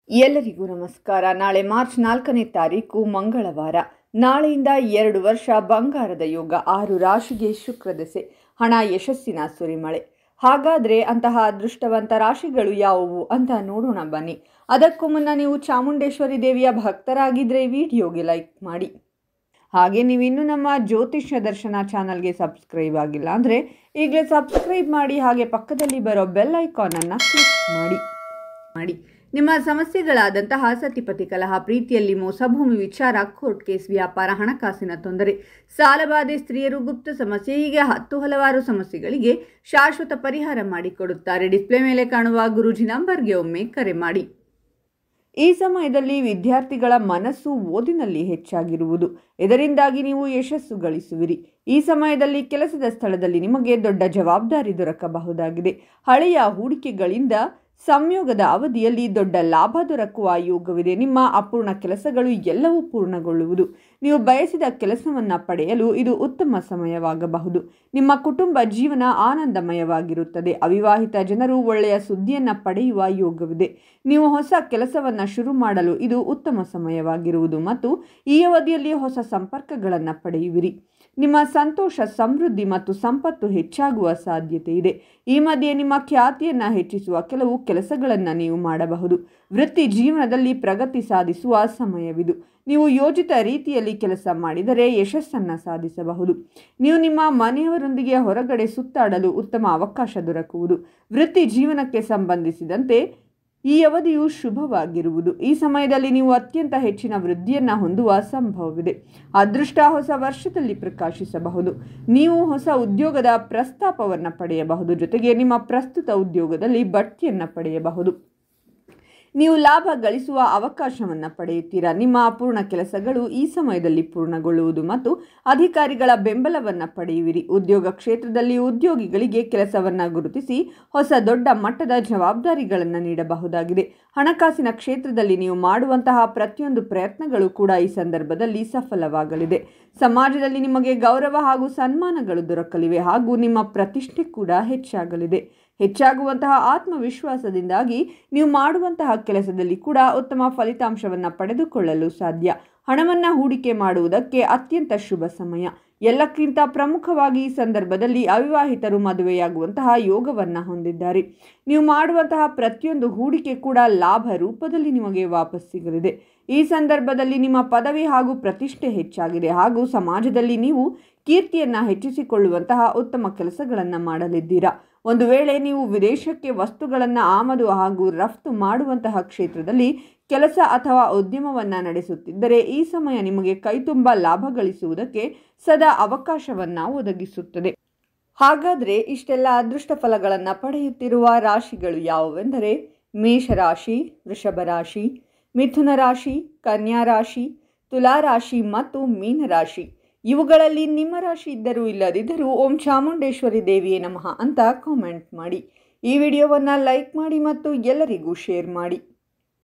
ಎಲ್ಲರಿಗೂ ನಮಸ್ಕಾರ. ನಾಳೆ ಮಾರ್ಚ್ 4ನೇ ತಾರೀಕು ಮಂಗಳವಾರ. ನಾಳೆಯಿಂದ 2 ವರ್ಷ ಬಂಗಾರದ ಯೋಗ, 6 ರಾಶಿಗೆ ಶುಕ್ರ ದಶೆ, ಹಣ ಯಶಸ್ಸಿನ ಸುರಿಮಳೆ. ಹಾಗಾದರೆ ಅಂತಹ ಅದೃಷ್ಟವಂತ ರಾಶಿಗಳು ಯಾವುವು ಅಂತ ನೋಡೋಣ ಬನ್ನಿ. ಅದಕ್ಕೂ ಮುನ್ನ ನೀವು ಚಾಮುಂಡೇಶ್ವರಿ ದೇವಿಯ ಭಕ್ತರಾಗಿದ್ದರೆ ವಿಡಿಯೋಗೆ ಲೈಕ್ ಮಾಡಿ. ಹಾಗೆ ನೀವಿನ್ನೂ ನಮ್ಮ ಜ್ಯೋತಿಷ್ಯ ದರ್ಶನ ಚಾನಲ್ಗೆ ಸಬ್ಸ್ಕ್ರೈಬ್ ಆಗಿಲ್ಲ ಅಂದರೆ ಈಗಲೇ ಸಬ್ಸ್ಕ್ರೈಬ್ ಮಾಡಿ. ಹಾಗೆ ಪಕ್ಕದಲ್ಲಿ ಬರೋ ಬೆಲ್ ಐಕಾನನ್ನು ಕ್ಲಿಕ್ ಮಾಡಿ. ನಿಮ್ಮ ಸಮಸ್ಯೆಗಳಾದಂತಹ ಸತಿಪತಿ ಕಲಹ, ಪ್ರೀತಿಯಲ್ಲಿ ಮೋಸ, ಭೂಮಿ ವಿಚಾರ, ಕೋರ್ಟ್ ಕೇಸ್, ವ್ಯಾಪಾರ, ಹಣಕಾಸಿನ ತೊಂದರೆ, ಸಾಲಬಾಧೆ, ಸ್ತ್ರೀಯರು, ಗುಪ್ತ ಸಮಸ್ಯೆ, ಹೀಗೆ ಹಲವಾರು ಸಮಸ್ಯೆಗಳಿಗೆ ಶಾಶ್ವತ ಪರಿಹಾರ ಮಾಡಿಕೊಡುತ್ತಾರೆ. ಡಿಸ್ಪ್ಲೇ ಮೇಲೆ ಕಾಣುವ ಗುರೂಜಿ ನಂಬರ್ಗೆ ಒಮ್ಮೆ ಕರೆ ಮಾಡಿ. ಈ ಸಮಯದಲ್ಲಿ ವಿದ್ಯಾರ್ಥಿಗಳ ಮನಸ್ಸು ಓದಿನಲ್ಲಿ ಹೆಚ್ಚಾಗಿರುವುದು, ಇದರಿಂದಾಗಿ ನೀವು ಯಶಸ್ಸು ಗಳಿಸುವಿರಿ. ಈ ಸಮಯದಲ್ಲಿ ಕೆಲಸದ ಸ್ಥಳದಲ್ಲಿ ನಿಮಗೆ ದೊಡ್ಡ ಜವಾಬ್ದಾರಿ ದೊರಕಬಹುದಾಗಿದೆ. ಹಳೆಯ ಹೂಡಿಕೆಗಳಿಂದ ಸಂಯೋಗದ ಅವಧಿಯಲ್ಲಿ ದೊಡ್ಡ ಲಾಭ ದೊರಕುವ ಯೋಗವಿದೆ. ನಿಮ್ಮ ಅಪೂರ್ಣ ಕೆಲಸಗಳು ಎಲ್ಲವೂ ಪೂರ್ಣಗೊಳ್ಳುವುದು. ನೀವು ಬಯಸಿದ ಕೆಲಸವನ್ನು ಪಡೆಯಲು ಇದು ಉತ್ತಮ ಸಮಯವಾಗಬಹುದು. ನಿಮ್ಮ ಕುಟುಂಬ ಜೀವನ ಆನಂದಮಯವಾಗಿರುತ್ತದೆ. ಅವಿವಾಹಿತ ಜನರು ಒಳ್ಳೆಯ ಸುದ್ದಿಯನ್ನು ಪಡೆಯುವ ಯೋಗವಿದೆ. ನೀವು ಹೊಸ ಕೆಲಸವನ್ನು ಶುರು ಮಾಡಲು ಇದು ಉತ್ತಮ ಸಮಯವಾಗಿರುವುದು ಮತ್ತು ಈ ಅವಧಿಯಲ್ಲಿ ಹೊಸ ಸಂಪರ್ಕಗಳನ್ನು ಪಡೆಯುವಿರಿ. ನಿಮ್ಮ ಸಂತೋಷ, ಸಮೃದ್ಧಿ ಮತ್ತು ಸಂಪತ್ತು ಹೆಚ್ಚಾಗುವ ಸಾಧ್ಯತೆ ಇದೆ. ಈ ಮಧ್ಯೆ ನಿಮ್ಮ ಖ್ಯಾತಿಯನ್ನು ಹೆಚ್ಚಿಸುವ ಕೆಲವು ಕೆಲಸಗಳನ್ನು ನೀವು ಮಾಡಬಹುದು. ವೃತ್ತಿ ಜೀವನದಲ್ಲಿ ಪ್ರಗತಿ ಸಾಧಿಸುವ ಸಮಯವಿದು. ನೀವು ಯೋಜಿತ ರೀತಿಯಲ್ಲಿ ಕೆಲಸ ಮಾಡಿದರೆ ಯಶಸ್ಸನ್ನು ಸಾಧಿಸಬಹುದು. ನೀವು ನಿಮ್ಮ ಮನೆಯವರೊಂದಿಗೆ ಹೊರಗಡೆ ಸುತ್ತಾಡಲು ಉತ್ತಮ ಅವಕಾಶ ದೊರಕುವುದು. ವೃತ್ತಿ ಜೀವನಕ್ಕೆ ಸಂಬಂಧಿಸಿದಂತೆ ಈ ಅವಧಿಯು ಶುಭವಾಗಿರುವುದು. ಈ ಸಮಯದಲ್ಲಿ ನೀವು ಅತ್ಯಂತ ಹೆಚ್ಚಿನ ವೃದ್ಧಿಯನ್ನು ಹೊಂದುವ ಸಂಭವವಿದೆ. ಅದೃಷ್ಟ ಹೊಸ ವರ್ಷದಲ್ಲಿ ಪ್ರಕಾಶಿಸಬಹುದು. ನೀವು ಹೊಸ ಉದ್ಯೋಗದ ಪ್ರಸ್ತಾಪವನ್ನು ಪಡೆಯಬಹುದು. ಜೊತೆಗೆ ನಿಮ್ಮ ಪ್ರಸ್ತುತ ಉದ್ಯೋಗದಲ್ಲಿ ಬಡ್ತಿಯನ್ನು ಪಡೆಯಬಹುದು. ನೀವು ಲಾಭ ಗಳಿಸುವ ಅವಕಾಶವನ್ನು ಪಡೆಯುತ್ತೀರಾ. ನಿಮ್ಮ ಅಪೂರ್ಣ ಕೆಲಸಗಳು ಈ ಸಮಯದಲ್ಲಿ ಪೂರ್ಣಗೊಳ್ಳುವುದು ಮತ್ತು ಅಧಿಕಾರಿಗಳ ಬೆಂಬಲವನ್ನು ಪಡೆಯುವಿರಿ. ಉದ್ಯೋಗ ಕ್ಷೇತ್ರದಲ್ಲಿ ಉದ್ಯೋಗಿಗಳಿಗೆ ಕೆಲಸವನ್ನು ಗುರುತಿಸಿ ಹೊಸ ದೊಡ್ಡ ಮಟ್ಟದ ಜವಾಬ್ದಾರಿಗಳನ್ನು ನೀಡಬಹುದಾಗಿದೆ. ಹಣಕಾಸಿನ ಕ್ಷೇತ್ರದಲ್ಲಿ ನೀವು ಮಾಡುವಂತಹ ಪ್ರತಿಯೊಂದು ಪ್ರಯತ್ನಗಳು ಕೂಡ ಈ ಸಂದರ್ಭದಲ್ಲಿ ಸಫಲವಾಗಲಿದೆ. ಸಮಾಜದಲ್ಲಿ ನಿಮಗೆ ಗೌರವ ಹಾಗೂ ಸನ್ಮಾನಗಳು ದೊರಕಲಿವೆ ಹಾಗೂ ನಿಮ್ಮ ಪ್ರತಿಷ್ಠೆ ಕೂಡ ಹೆಚ್ಚಾಗಲಿದೆ. ಹೆಚ್ಚಾಗುವಂತಹ ಆತ್ಮವಿಶ್ವಾಸದಿಂದಾಗಿ ನೀವು ಮಾಡುವಂತಹ ಕೆಲಸದಲ್ಲಿ ಕೂಡ ಉತ್ತಮ ಫಲಿತಾಂಶವನ್ನು ಪಡೆದುಕೊಳ್ಳಲು ಸಾಧ್ಯ. ಹಣವನ್ನು ಹೂಡಿಕೆ ಮಾಡುವುದಕ್ಕೆ ಅತ್ಯಂತ ಶುಭ ಸಮಯ. ಎಲ್ಲಕ್ಕಿಂತ ಪ್ರಮುಖವಾಗಿ ಈ ಸಂದರ್ಭದಲ್ಲಿ ಅವಿವಾಹಿತರು ಮದುವೆಯಾಗುವಂತಹ ಯೋಗವನ್ನು ಹೊಂದಿದ್ದಾರೆ. ನೀವು ಮಾಡುವಂತಹ ಪ್ರತಿಯೊಂದು ಹೂಡಿಕೆ ಕೂಡ ಲಾಭ ರೂಪದಲ್ಲಿ ನಿಮಗೆ ವಾಪಸ್ ಸಿಗಲಿದೆ. ಈ ಸಂದರ್ಭದಲ್ಲಿ ನಿಮ್ಮ ಪದವಿ ಹಾಗೂ ಪ್ರತಿಷ್ಠೆ ಹೆಚ್ಚಾಗಿದೆ ಹಾಗೂ ಸಮಾಜದಲ್ಲಿ ನೀವು ಕೀರ್ತಿಯನ್ನು ಹೆಚ್ಚಿಸಿಕೊಳ್ಳುವಂತಹ ಉತ್ತಮ ಕೆಲಸಗಳನ್ನು ಮಾಡಲಿದ್ದೀರಾ. ಒಂದು ವೇಳೆ ನೀವು ವಿದೇಶಕ್ಕೆ ವಸ್ತುಗಳನ್ನು ಆಮದು ಹಾಗೂ ರಫ್ತು ಮಾಡುವಂತಹ ಕ್ಷೇತ್ರದಲ್ಲಿ ಕೆಲಸ ಅಥವಾ ಉದ್ಯಮವನ್ನು ನಡೆಸುತ್ತಿದ್ದರೆ ಈ ಸಮಯ ನಿಮಗೆ ಕೈತುಂಬ ಲಾಭ ಗಳಿಸುವುದಕ್ಕೆ ಸದಾ ಅವಕಾಶವನ್ನು ಒದಗಿಸುತ್ತದೆ. ಹಾಗಾದರೆ ಇಷ್ಟೆಲ್ಲ ಅದೃಷ್ಟ ಫಲಗಳನ್ನು ಪಡೆಯುತ್ತಿರುವ ರಾಶಿಗಳು ಯಾವುವೆಂದರೆ ಮೇಷರಾಶಿ, ವೃಷಭ ರಾಶಿ, ಮಿಥುನ ರಾಶಿ, ಕನ್ಯಾ ರಾಶಿ, ತುಲಾ ರಾಶಿ ಮತ್ತು ಮೀನರಾಶಿ. ಇವುಗಳಲ್ಲಿ ನಿಮ್ಮ ರಾಶಿ ಇದ್ದರೂ ಇಲ್ಲದಿದ್ದರೂ ಓಂ ಚಾಮುಂಡೇಶ್ವರಿ ದೇವಿಯೇ ನಮಃ ಅಂತ ಕಾಮೆಂಟ್ ಮಾಡಿ. ಈ ವಿಡಿಯೋವನ್ನು ಲೈಕ್ ಮಾಡಿ ಮತ್ತು ಎಲ್ಲರಿಗೂ ಶೇರ್ ಮಾಡಿ.